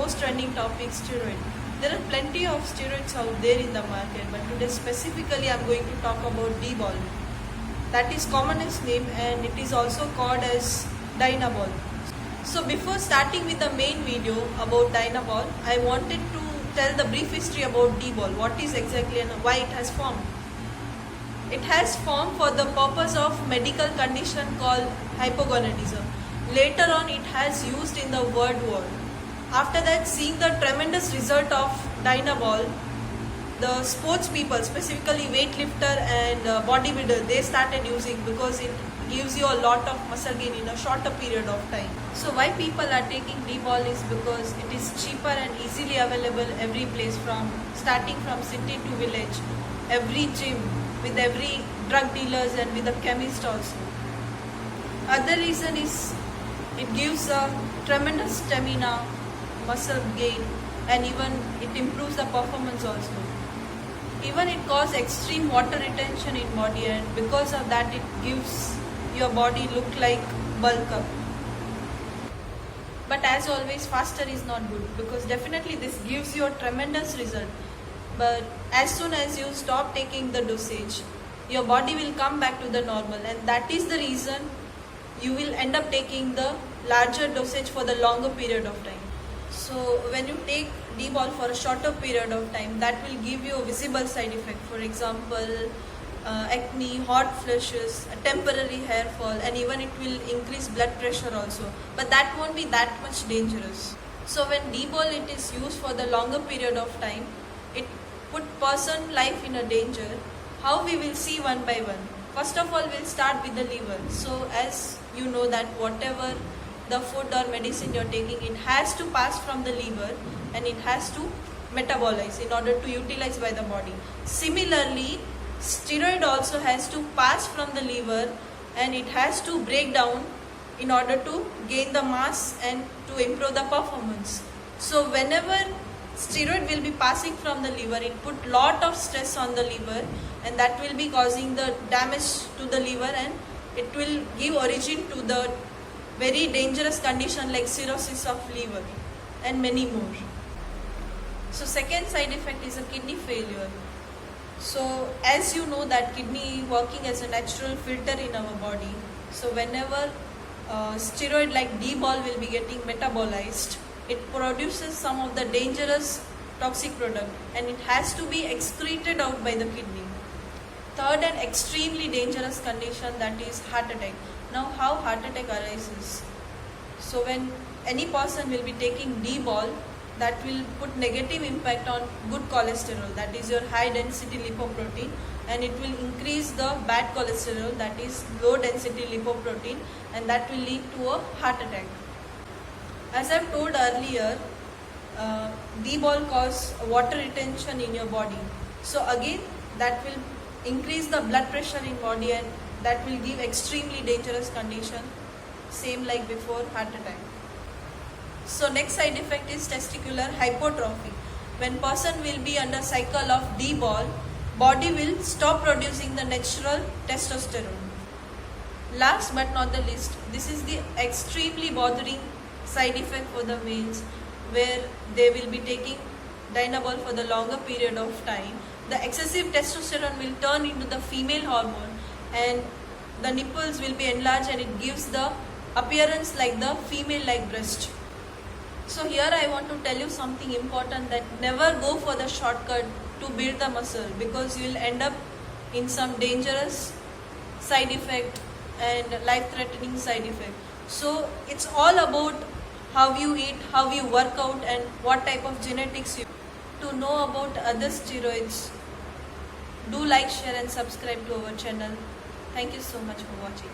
most trending topic, steroid. There are plenty of steroids out there in the market, but today specifically I'm going to talk about D-bol. That is commonest name, and it is also called as Dynabol. So before starting with the main video about Dynabol, I wanted to tell the brief history about D-bol, what is exactly and why it has formed. It has formed for the purpose of medical condition called hypogonadism. Later on, it has used in the word war. After that, seeing the tremendous result of Dynabol, the sports people, specifically weightlifter and bodybuilder, they started using because it gives you a lot of muscle gain in a shorter period of time. So why people are taking D-bol is because it is cheaper and easily available every place, from starting from city to village, every gym, with every drug dealers and with the chemist also. Other reason is it gives a tremendous stamina, muscle gain, and even it improves the performance also. Even it causes extreme water retention in body, and because of that it gives your body look like bulk up. But as always, faster is not good, because definitely this gives you a tremendous result. But as soon as you stop taking the dosage, your body will come back to the normal, and that is the reason you will end up taking the larger dosage for the longer period of time. So when you take D-bol for a shorter period of time, that will give you a visible side effect. For example, acne, hot flushes, a temporary hair fall, and even it will increase blood pressure also. But that won't be that much dangerous. So when D-bol it is used for the longer period of time, it put person life in a danger. How we will see one by one. First of all, we'll start with the liver. So as you know that whatever the food or medicine you're taking, it has to pass from the liver and it has to metabolize in order to utilize by the body. Similarly, steroid also has to pass from the liver and it has to break down in order to gain the mass and to improve the performance. So whenever steroid will be passing from the liver, it put lot of stress on the liver, and that will be causing the damage to the liver, and it will give origin to the very dangerous condition like cirrhosis of liver and many more. So second side effect is a kidney failure. So as you know that kidney working as a natural filter in our body, so whenever steroid like D-bol will be getting metabolized, it produces some of the dangerous toxic product, and it has to be excreted out by the kidney. Third and extremely dangerous condition, that is heart attack. Now how heart attack arises? So when any person will be taking D-bol, that will put negative impact on good cholesterol, that is your high density lipoprotein, and it will increase the bad cholesterol, that is low density lipoprotein, and that will lead to a heart attack. As I've told earlier, D-bol causes water retention in your body. So again, that will increase the blood pressure in body, and that will give extremely dangerous condition, same like before heart attack. So next side effect is testicular hypertrophy. When person will be under cycle of D-bol, body will stop producing the natural testosterone. Last but not the least, this is the extremely bothering side effect for the males, where they will be taking Dynabol for the longer period of time. The excessive testosterone will turn into the female hormone, and the nipples will be enlarged, and it gives the appearance like the female like breast. So here I want to tell you something important, that never go for the shortcut to build the muscle, because you will end up in some dangerous side effect and life-threatening side effect. So it's all about how you eat, how you work out, and what type of genetics you. To know about other steroids, do like, share and subscribe to our channel. Thank you so much for watching.